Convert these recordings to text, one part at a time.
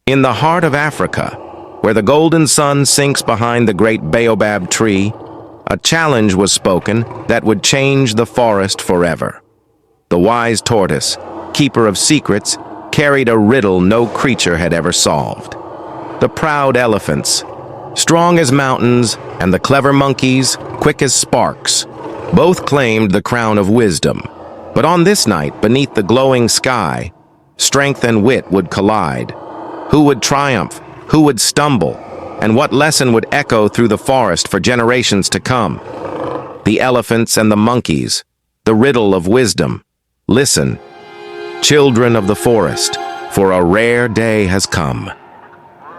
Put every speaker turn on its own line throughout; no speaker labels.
In the heart of Africa, where the golden sun sinks behind the great baobab tree, a challenge was spoken that would change the forest forever. The wise tortoise, keeper of secrets, carried a riddle no creature had ever solved. The proud elephants, strong as mountains, and the clever monkeys, quick as sparks, both claimed the crown of wisdom. But on this night, beneath the glowing sky, strength and wit would collide. Who would triumph? Who would stumble? And what lesson would echo through the forest for generations to come? The elephants and the monkeys, the riddle of wisdom. Listen, children of the forest, for a rare day has come.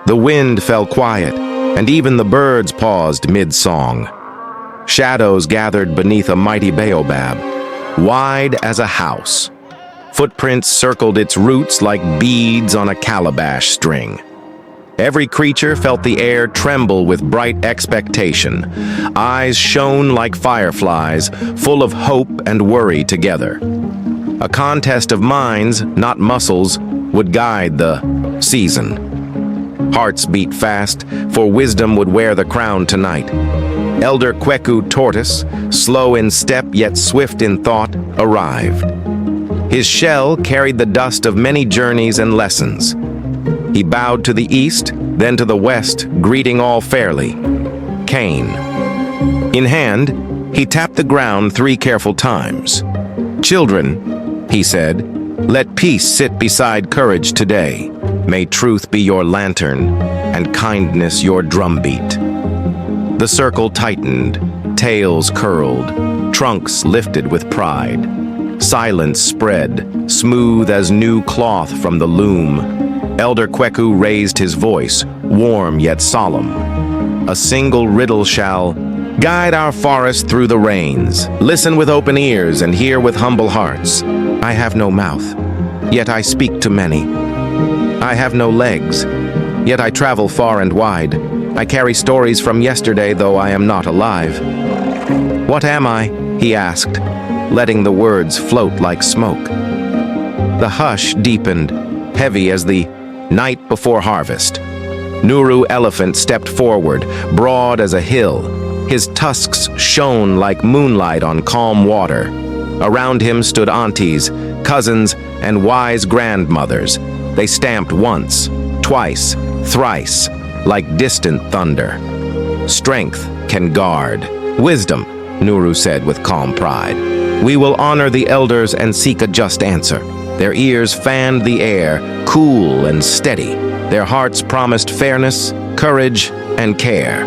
The wind fell quiet, and even the birds paused mid-song. Shadows gathered beneath a mighty baobab, wide as a house. Footprints circled its roots like beads on a calabash string. Every creature felt the air tremble with bright expectation. Eyes shone like fireflies, full of hope and worry together. A contest of minds, not muscles, would guide the season. Hearts beat fast, for wisdom would wear the crown tonight. Elder Kweku Tortoise, slow in step yet swift in thought, arrived. His shell carried the dust of many journeys and lessons. He bowed to the east, then to the west, greeting all fairly. Cane. In hand, he tapped the ground 3 careful times. "Children," he said, "let peace sit beside courage today. May truth be your lantern, and kindness your drumbeat." The circle tightened, tails curled, trunks lifted with pride. Silence spread, smooth as new cloth from the loom. Elder Kweku raised his voice, warm yet solemn. "A single riddle shall guide our forest through the rains. Listen with open ears and hear with humble hearts. I have no mouth, yet I speak to many. I have no legs, yet I travel far and wide. I carry stories from yesterday, though I am not alive." "What am I?" he asked, letting the words float like smoke. The hush deepened, heavy as the night before harvest. Nuru Elephant stepped forward, broad as a hill. His tusks shone like moonlight on calm water. Around him stood aunties, cousins, and wise grandmothers. They stamped once, twice, thrice, like distant thunder. "Strength can guard. Wisdom," Nuru said with calm pride. "We will honor the elders and seek a just answer." Their ears fanned the air, cool and steady. Their hearts promised fairness, courage, and care.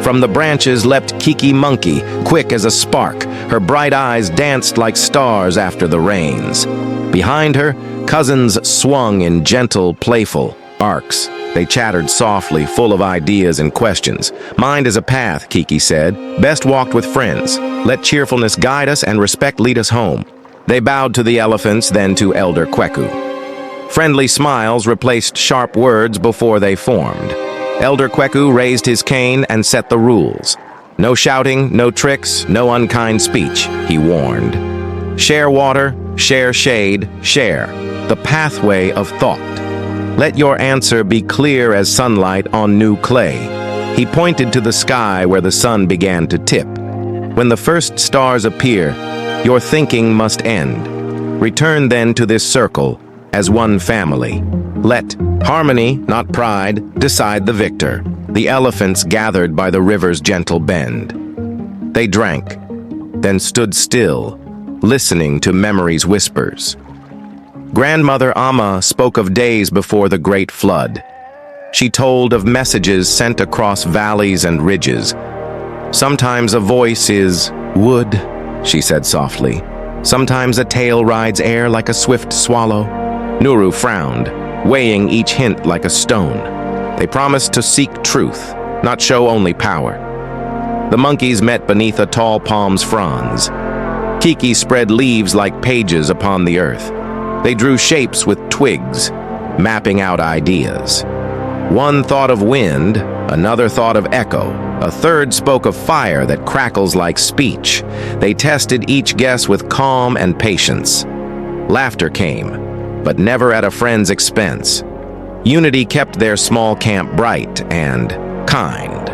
From the branches leapt Kiki Monkey, quick as a spark. Her bright eyes danced like stars after the rains. Behind her, cousins swung in gentle, playful arcs. They chattered softly, full of ideas and questions. "Mind is a path," Kiki said. "Best walked with friends. Let cheerfulness guide us and respect lead us home." They bowed to the elephants, then to Elder Kweku. Friendly smiles replaced sharp words before they formed. Elder Kweku raised his cane and set the rules. "No shouting, no tricks, no unkind speech," he warned. "Share water, share shade, share. The pathway of thought. Let your answer be clear as sunlight on new clay." He pointed to the sky where the sun began to tip. "When the first stars appear, your thinking must end. Return then to this circle as one family. Let harmony, not pride, decide the victor." The elephants gathered by the river's gentle bend. They drank, then stood still, listening to memory's whispers. Grandmother Amma spoke of days before the great flood. She told of messages sent across valleys and ridges. "Sometimes a voice is wood," she said softly. "Sometimes a tale rides air like a swift swallow." Nuru frowned, weighing each hint like a stone. They promised to seek truth, not show only power. The monkeys met beneath a tall palm's fronds. Kiki spread leaves like pages upon the earth. They drew shapes with twigs, mapping out ideas. One thought of wind, another thought of echo. A third spoke of fire that crackles like speech. They tested each guess with calm and patience. Laughter came, but never at a friend's expense. Unity kept their small camp bright and kind.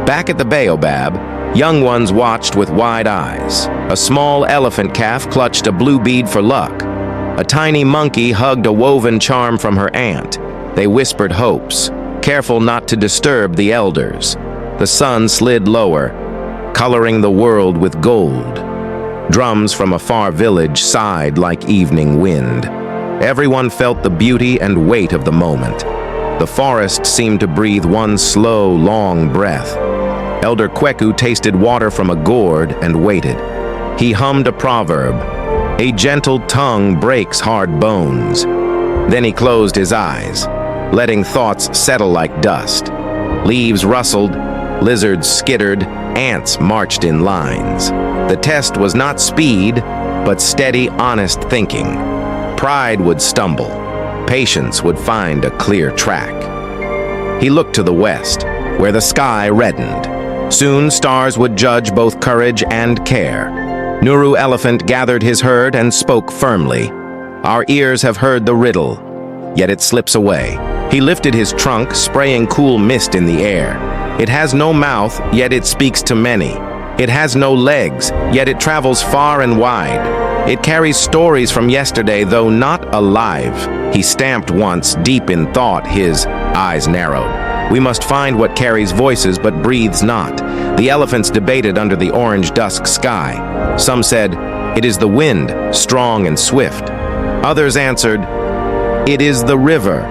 Back at the baobab, young ones watched with wide eyes. A small elephant calf clutched a blue bead for luck. A tiny monkey hugged a woven charm from her aunt. They whispered hopes, careful not to disturb the elders. The sun slid lower, coloring the world with gold. Drums from a far village sighed like evening wind. Everyone felt the beauty and weight of the moment. The forest seemed to breathe one slow, long breath. Elder Kweku tasted water from a gourd and waited. He hummed a proverb, "A gentle tongue breaks hard bones." Then he closed his eyes, letting thoughts settle like dust. Leaves rustled, lizards skittered, ants marched in lines. The test was not speed, but steady, honest thinking. Pride would stumble. Patience would find a clear track. He looked to the west, where the sky reddened. Soon stars would judge both courage and care. Nuru Elephant gathered his herd and spoke firmly. "Our ears have heard the riddle, yet it slips away." He lifted his trunk, spraying cool mist in the air. "It has no mouth, yet it speaks to many. It has no legs, yet it travels far and wide. It carries stories from yesterday, though not alive." He stamped once, deep in thought, his eyes narrowed. "We must find what carries voices but breathes not." The elephants debated under the orange dusk sky. Some said, "It is the wind, strong and swift." Others answered, "It is the river,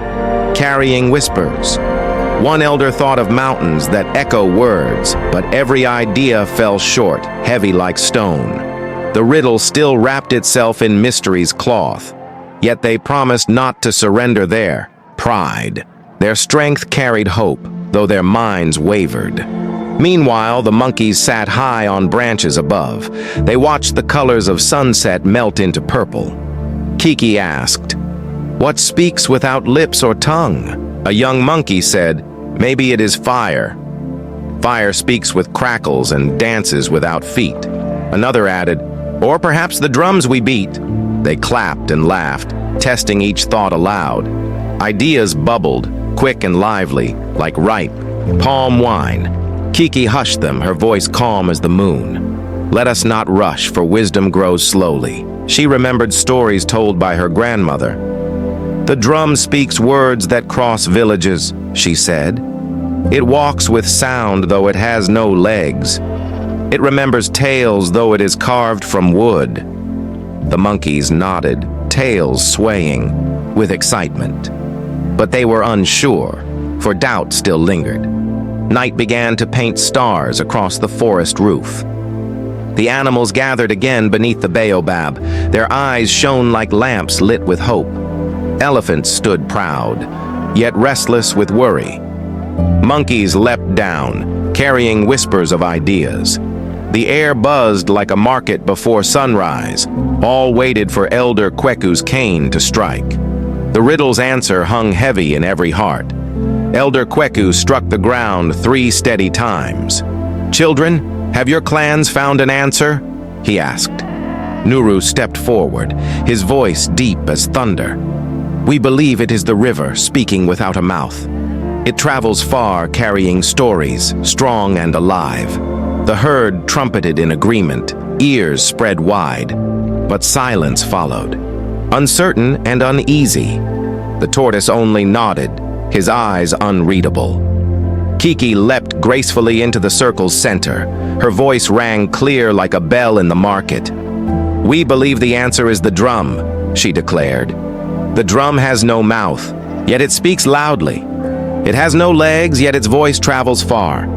carrying whispers." One elder thought of mountains that echo words, but every idea fell short, heavy like stone. The riddle still wrapped itself in mystery's cloth, yet they promised not to surrender their pride. Their strength carried hope, though their minds wavered. Meanwhile, the monkeys sat high on branches above. They watched the colors of sunset melt into purple. Kiki asked, "What speaks without lips or tongue?" A young monkey said, "Maybe it is fire. Fire speaks with crackles and dances without feet." Another added, "Or perhaps the drums we beat." They clapped and laughed, testing each thought aloud. Ideas bubbled, quick and lively, like ripe palm wine. Kiki hushed them, her voice calm as the moon. "Let us not rush, for wisdom grows slowly." She remembered stories told by her grandmother. "The drum speaks words that cross villages," she said. "It walks with sound, though it has no legs. It remembers tales, though it is carved from wood." The monkeys nodded, tails swaying with excitement. But they were unsure, for doubt still lingered. Night began to paint stars across the forest roof. The animals gathered again beneath the baobab. Their eyes shone like lamps lit with hope. Elephants stood proud, yet restless with worry. Monkeys leapt down, carrying whispers of ideas. The air buzzed like a market before sunrise. All waited for Elder Kweku's cane to strike. The riddle's answer hung heavy in every heart. Elder Kweku struck the ground 3 steady times. "Children, have your clans found an answer?" he asked. Nuru stepped forward, his voice deep as thunder. "We believe it is the river speaking without a mouth. It travels far, carrying stories, strong and alive." The herd trumpeted in agreement, ears spread wide, but silence followed, uncertain and uneasy. The tortoise only nodded, his eyes unreadable. Kiki leapt gracefully into the circle's center. Her voice rang clear like a bell in the market. "We believe the answer is the drum," she declared. "The drum has no mouth, yet it speaks loudly. It has no legs, yet its voice travels far.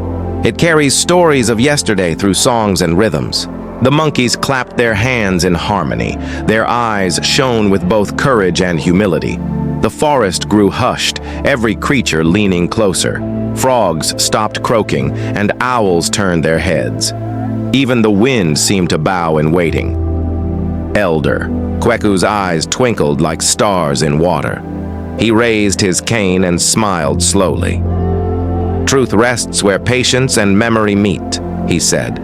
It carries stories of yesterday through songs and rhythms." The monkeys clapped their hands in harmony. Their eyes shone with both courage and humility. The forest grew hushed, every creature leaning closer. Frogs stopped croaking, and owls turned their heads. Even the wind seemed to bow in waiting. Elder Kweku's eyes twinkled like stars in water. He raised his cane and smiled slowly. "Truth rests where patience and memory meet," he said.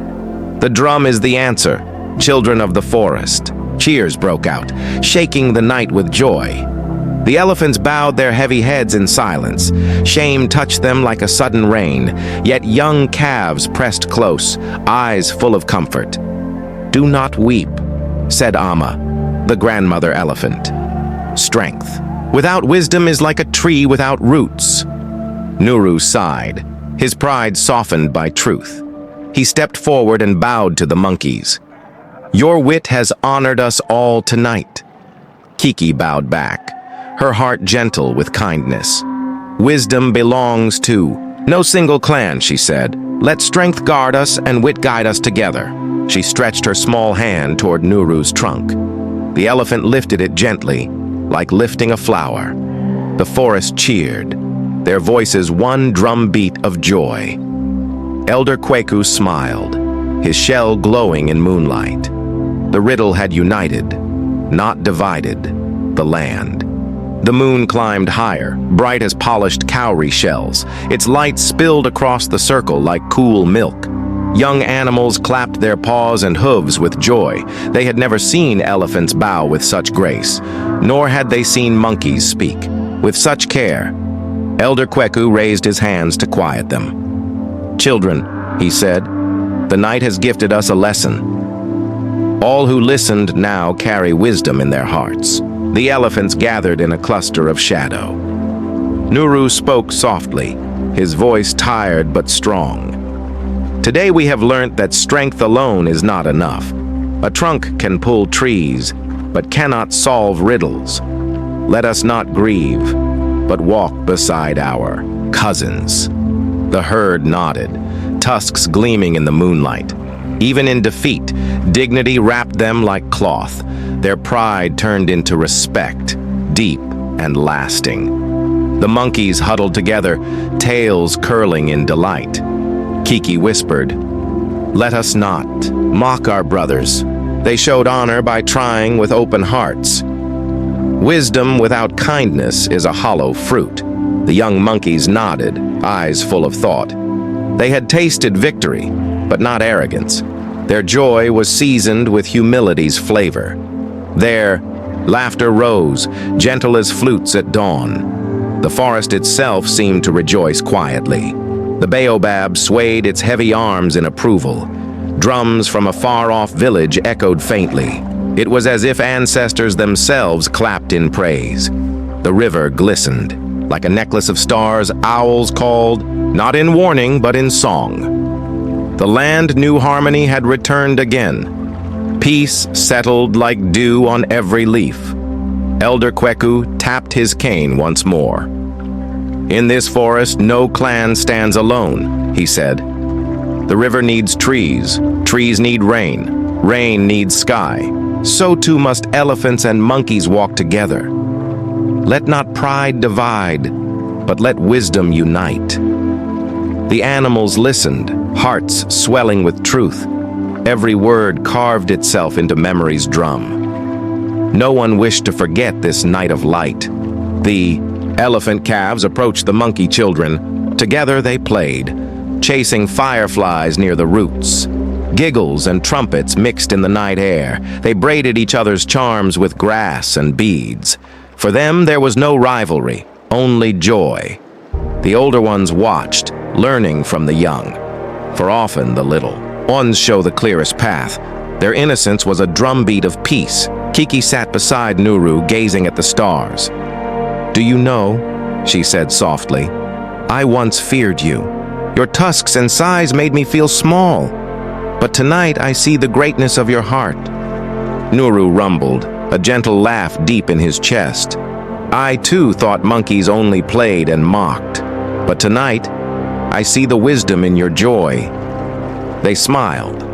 "The drum is the answer, children of the forest." Cheers broke out, shaking the night with joy. The elephants bowed their heavy heads in silence. Shame touched them like a sudden rain, yet young calves pressed close, eyes full of comfort. "Do not weep," said Amma, the grandmother elephant. "Strength without wisdom is like a tree without roots." Nuru sighed, his pride softened by truth. He stepped forward and bowed to the monkeys. "Your wit has honored us all tonight." Kiki bowed back, her heart gentle with kindness. "Wisdom belongs to no single clan," she said. "Let strength guard us and wit guide us together." She stretched her small hand toward Nuru's trunk. The elephant lifted it gently, like lifting a flower. The forest cheered, their voices one drumbeat of joy. Elder Kweku smiled, his shell glowing in moonlight. The riddle had united, not divided, the land. The moon climbed higher, bright as polished cowrie shells. Its light spilled across the circle like cool milk. Young animals clapped their paws and hooves with joy. They had never seen elephants bow with such grace, nor had they seen monkeys speak with such care. Elder Kweku raised his hands to quiet them. "Children," he said, "the night has gifted us a lesson. All who listened now carry wisdom in their hearts." The elephants gathered in a cluster of shadow. Nuru spoke softly, his voice tired but strong. "Today we have learnt that strength alone is not enough. A trunk can pull trees, but cannot solve riddles. Let us not grieve, but walk beside our cousins." The herd nodded, tusks gleaming in the moonlight. Even in defeat, dignity wrapped them like cloth. Their pride turned into respect, deep and lasting. The monkeys huddled together, tails curling in delight. Kiki whispered, "Let us not mock our brothers. They showed honor by trying with open hearts. Wisdom without kindness is a hollow fruit." The young monkeys nodded, eyes full of thought. They had tasted victory, but not arrogance. Their joy was seasoned with humility's flavor. Their laughter rose, gentle as flutes at dawn. The forest itself seemed to rejoice quietly. The baobab swayed its heavy arms in approval. Drums from a far-off village echoed faintly. It was as if ancestors themselves clapped in praise. The river glistened. Like a necklace of stars, owls called, not in warning, but in song. The land knew harmony had returned again. Peace settled like dew on every leaf. Elder Kweku tapped his cane once more. "In this forest, no clan stands alone," he said. "The river needs trees, trees need rain, rain needs sky. So too must elephants and monkeys walk together. Let not pride divide, but let wisdom unite." The animals listened, hearts swelling with truth. Every word carved itself into memory's drum. No one wished to forget this night of light. The elephant calves approached the monkey children. Together they played, chasing fireflies near the roots. Giggles and trumpets mixed in the night air. They braided each other's charms with grass and beads. For them there was no rivalry, only joy. The older ones watched, learning from the young. For often the little ones show the clearest path. Their innocence was a drumbeat of peace. Kiki sat beside Nuru, gazing at the stars. "Do you know," she said softly, "I once feared you. Your tusks and size made me feel small. But tonight I see the greatness of your heart." Nuru rumbled, a gentle laugh deep in his chest. "I too thought monkeys only played and mocked. But tonight, I see the wisdom in your joy." They smiled,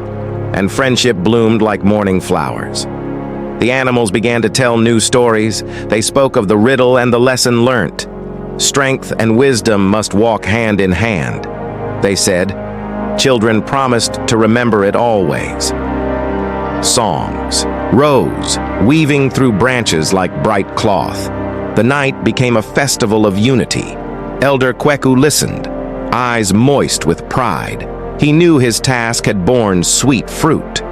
and friendship bloomed like morning flowers. The animals began to tell new stories. They spoke of the riddle and the lesson learnt. Strength and wisdom must walk hand in hand. They said, children promised to remember it always. Songs rose, weaving through branches like bright cloth. The night became a festival of unity. Elder Kweku listened, eyes moist with pride. He knew his task had borne sweet fruit.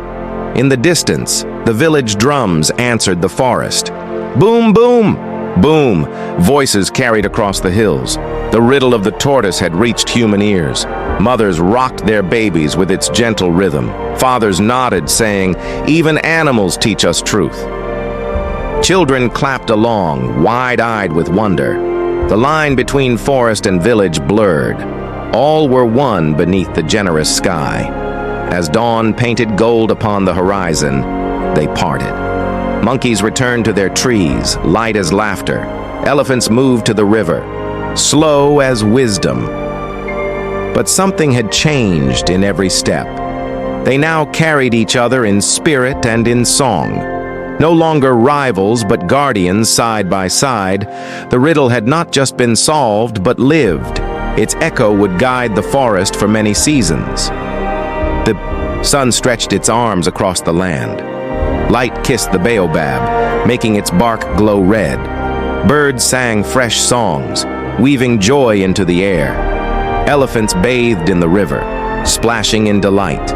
In the distance, the village drums answered the forest. "Boom, boom!" Boom! Voices carried across the hills. The riddle of the tortoise had reached human ears. Mothers rocked their babies with its gentle rhythm. Fathers nodded, saying, "Even animals teach us truth." Children clapped along, wide-eyed with wonder. The line between forest and village blurred. All were one beneath the generous sky. As dawn painted gold upon the horizon, they parted. Monkeys returned to their trees, light as laughter. Elephants moved to the river, slow as wisdom. But something had changed in every step. They now carried each other in spirit and in song. No longer rivals, but guardians side by side, the riddle had not just been solved, but lived. Its echo would guide the forest for many seasons. The sun stretched its arms across the land. Light kissed the baobab, making its bark glow red. Birds sang fresh songs, weaving joy into the air. Elephants bathed in the river, splashing in delight.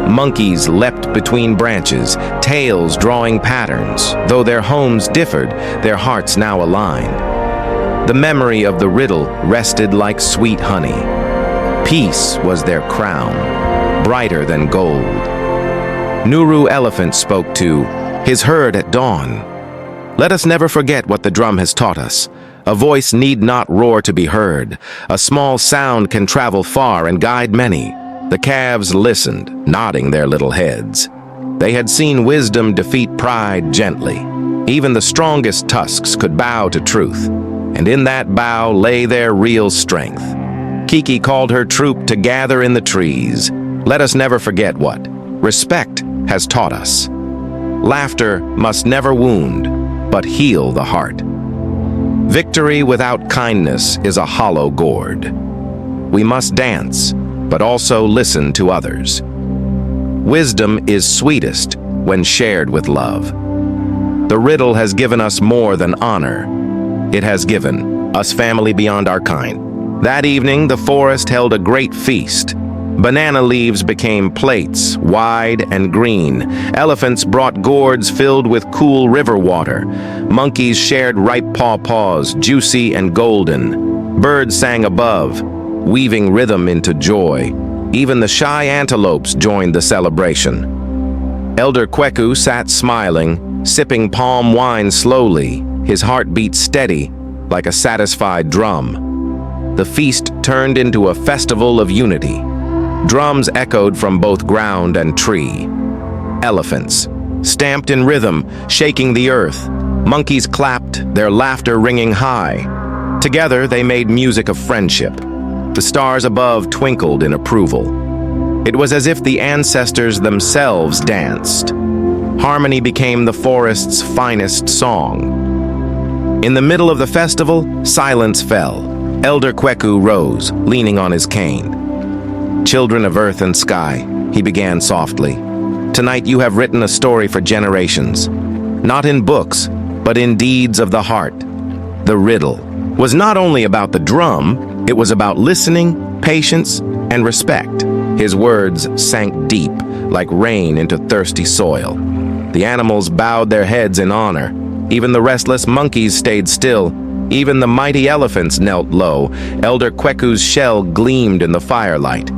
Monkeys leapt between branches, tails drawing patterns. Though their homes differed, their hearts now aligned. The memory of the riddle rested like sweet honey. Peace was their crown, brighter than gold. Nuru Elephant spoke to his herd at dawn. Let us never forget what the drum has taught us. A voice need not roar to be heard. A small sound can travel far and guide many. The calves listened, nodding their little heads. They had seen wisdom defeat pride gently. Even the strongest tusks could bow to truth, and in that bow lay their real strength. Kiki called her troop to gather in the trees. Let us never forget what respect has taught us. Laughter must never wound, but heal the heart. Victory without kindness is a hollow gourd. We must dance, but also listen to others. Wisdom is sweetest when shared with love. The riddle has given us more than honor. It has given us family beyond our kind. That evening, the forest held a great feast. Banana leaves became plates, wide and green. Elephants brought gourds filled with cool river water. Monkeys shared ripe pawpaws, juicy and golden. Birds sang above, weaving rhythm into joy. Even the shy antelopes joined the celebration. Elder Kweku sat smiling, sipping palm wine slowly, his heart beat steady like a satisfied drum. The feast turned into a festival of unity. Drums echoed from both ground and tree. Elephants stamped in rhythm, shaking the earth. Monkeys clapped, their laughter ringing high. Together they made music of friendship. The stars above twinkled in approval. It was as if the ancestors themselves danced. Harmony became the forest's finest song. In the middle of the festival, silence fell. Elder Kweku rose, leaning on his cane. Children of earth and sky, he began softly. Tonight you have written a story for generations. Not in books, but in deeds of the heart. The riddle was not only about the drum, it was about listening, patience, and respect. His words sank deep, like rain into thirsty soil. The animals bowed their heads in honor. Even the restless monkeys stayed still. Even the mighty elephants knelt low. Elder Kweku's shell gleamed in the firelight.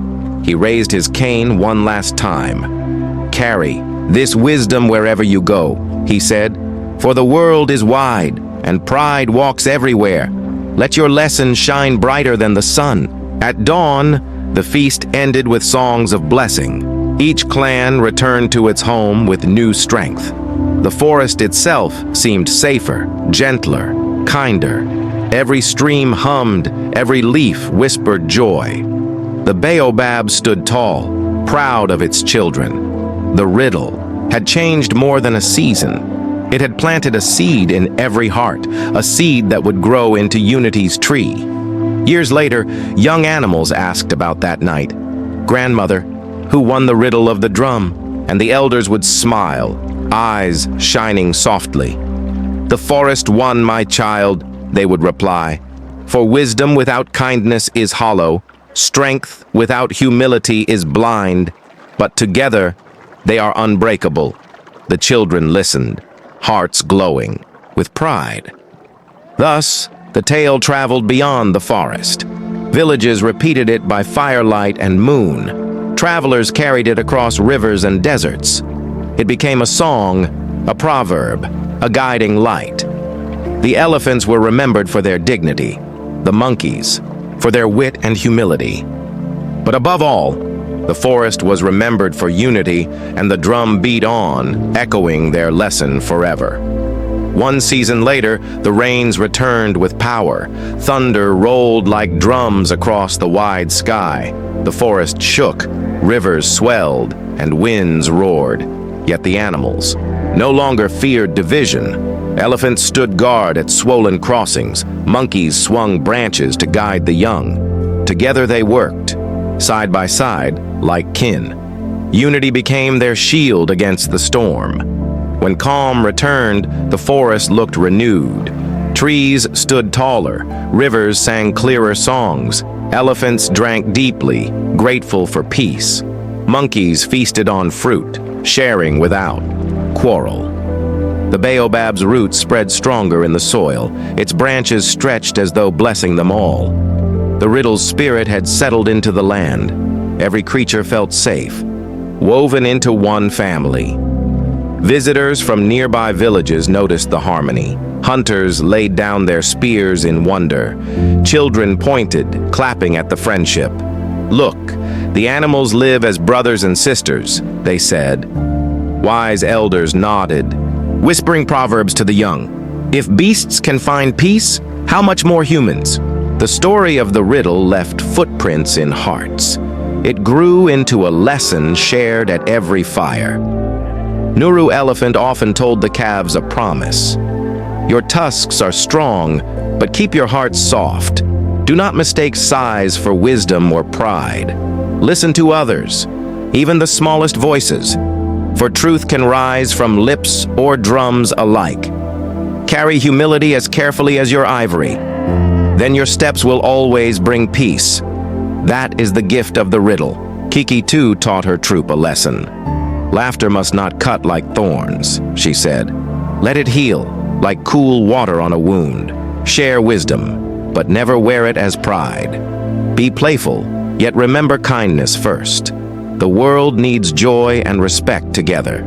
He raised his cane one last time. "Carry this wisdom wherever you go," he said, "for the world is wide, and pride walks everywhere. Let your lesson shine brighter than the sun." At dawn, the feast ended with songs of blessing. Each clan returned to its home with new strength. The forest itself seemed safer, gentler, kinder. Every stream hummed, every leaf whispered joy. The baobab stood tall, proud of its children. The riddle had changed more than a season. It had planted a seed in every heart, a seed that would grow into unity's tree. Years later, young animals asked about that night. "Grandmother, who won the riddle of the drum?" And the elders would smile, eyes shining softly. "The forest won, my child," they would reply. "For wisdom without kindness is hollow. Strength without humility is blind, but together they are unbreakable." The children listened, hearts glowing with pride. Thus, the tale traveled beyond the forest. Villages repeated it by firelight and moon. Travelers carried it across rivers and deserts. It became a song, a proverb, a guiding light. The elephants were remembered for their dignity, the monkeys for their wit and humility. But above all, the forest was remembered for unity, and the drum beat on, echoing their lesson forever. One season later, the rains returned with power. Thunder rolled like drums across the wide sky. The forest shook, rivers swelled, and winds roared. Yet the animals no longer feared division. Elephants stood guard at swollen crossings. Monkeys swung branches to guide the young. Together they worked, side by side, like kin. Unity became their shield against the storm. When calm returned, the forest looked renewed. Trees stood taller, rivers sang clearer songs, elephants drank deeply, grateful for peace. Monkeys feasted on fruit, sharing without quarrel. The baobab's roots spread stronger in the soil, its branches stretched as though blessing them all. The Riddle's spirit had settled into the land. Every creature felt safe, woven into one family. Visitors from nearby villages noticed the harmony. Hunters laid down their spears in wonder. Children pointed, clapping at the friendship. "Look, the animals live as brothers and sisters," they said. Wise elders nodded, whispering proverbs to the young. If beasts can find peace, how much more humans? The story of the riddle left footprints in hearts. It grew into a lesson shared at every fire. Nuru Elephant often told the calves a promise. Your tusks are strong, but keep your hearts soft. Do not mistake size for wisdom or pride. Listen to others, even the smallest voices, for truth can rise from lips or drums alike. Carry humility as carefully as your ivory. Then your steps will always bring peace. That is the gift of the riddle. Kiki too taught her troop a lesson. Laughter must not cut like thorns, she said. Let it heal, like cool water on a wound. Share wisdom, but never wear it as pride. Be playful, yet remember kindness first. The world needs joy and respect together.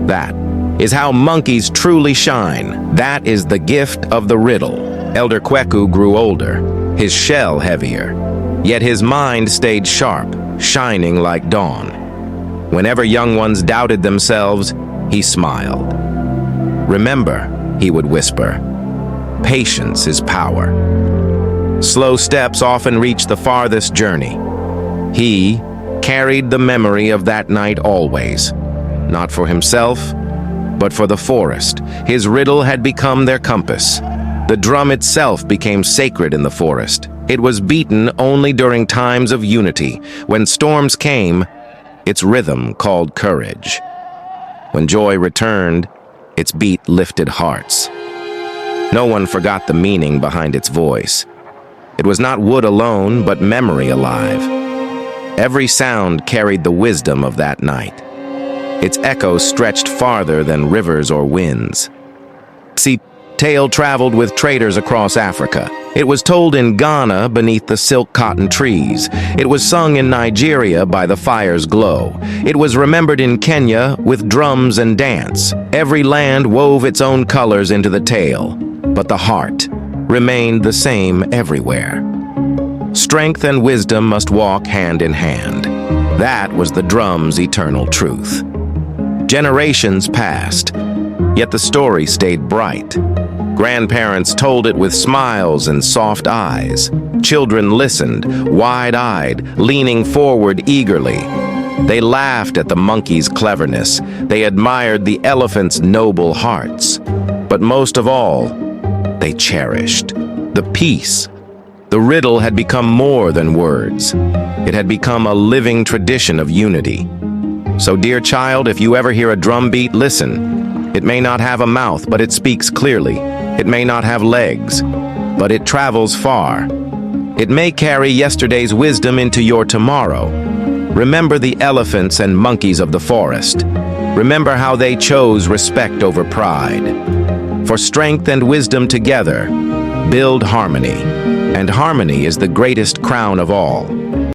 That is how monkeys truly shine. That is the gift of the riddle. Elder Kweku grew older, his shell heavier. Yet his mind stayed sharp, shining like dawn. Whenever young ones doubted themselves, he smiled. Remember, he would whisper, patience is power. Slow steps often reach the farthest journey. He carried the memory of that night always, not for himself, but for the forest. His riddle had become their compass. The drum itself became sacred in the forest. It was beaten only during times of unity. When storms came, its rhythm called courage. When joy returned, its beat lifted hearts. No one forgot the meaning behind its voice. It was not wood alone, but memory alive. Every sound carried the wisdom of that night. Its echo stretched farther than rivers or winds. See, tale traveled with traders across Africa. It was told in Ghana beneath the silk cotton trees. It was sung in Nigeria by the fire's glow. It was remembered in Kenya with drums and dance. Every land wove its own colors into the tale, but the heart remained the same everywhere. Strength and wisdom must walk hand in hand. That was the drum's eternal truth. Generations passed, yet the story stayed bright. Grandparents told it with smiles and soft eyes. Children listened, wide-eyed, leaning forward eagerly. They laughed at the monkey's cleverness. They admired the elephant's noble hearts. But most of all, they cherished the peace. The riddle had become more than words. It had become a living tradition of unity. So, dear child, if you ever hear a drum beat, listen. It may not have a mouth, but it speaks clearly. It may not have legs, but it travels far. It may carry yesterday's wisdom into your tomorrow. Remember the elephants and monkeys of the forest. Remember how they chose respect over pride. For strength and wisdom together, Build harmony, and harmony is the greatest crown of all.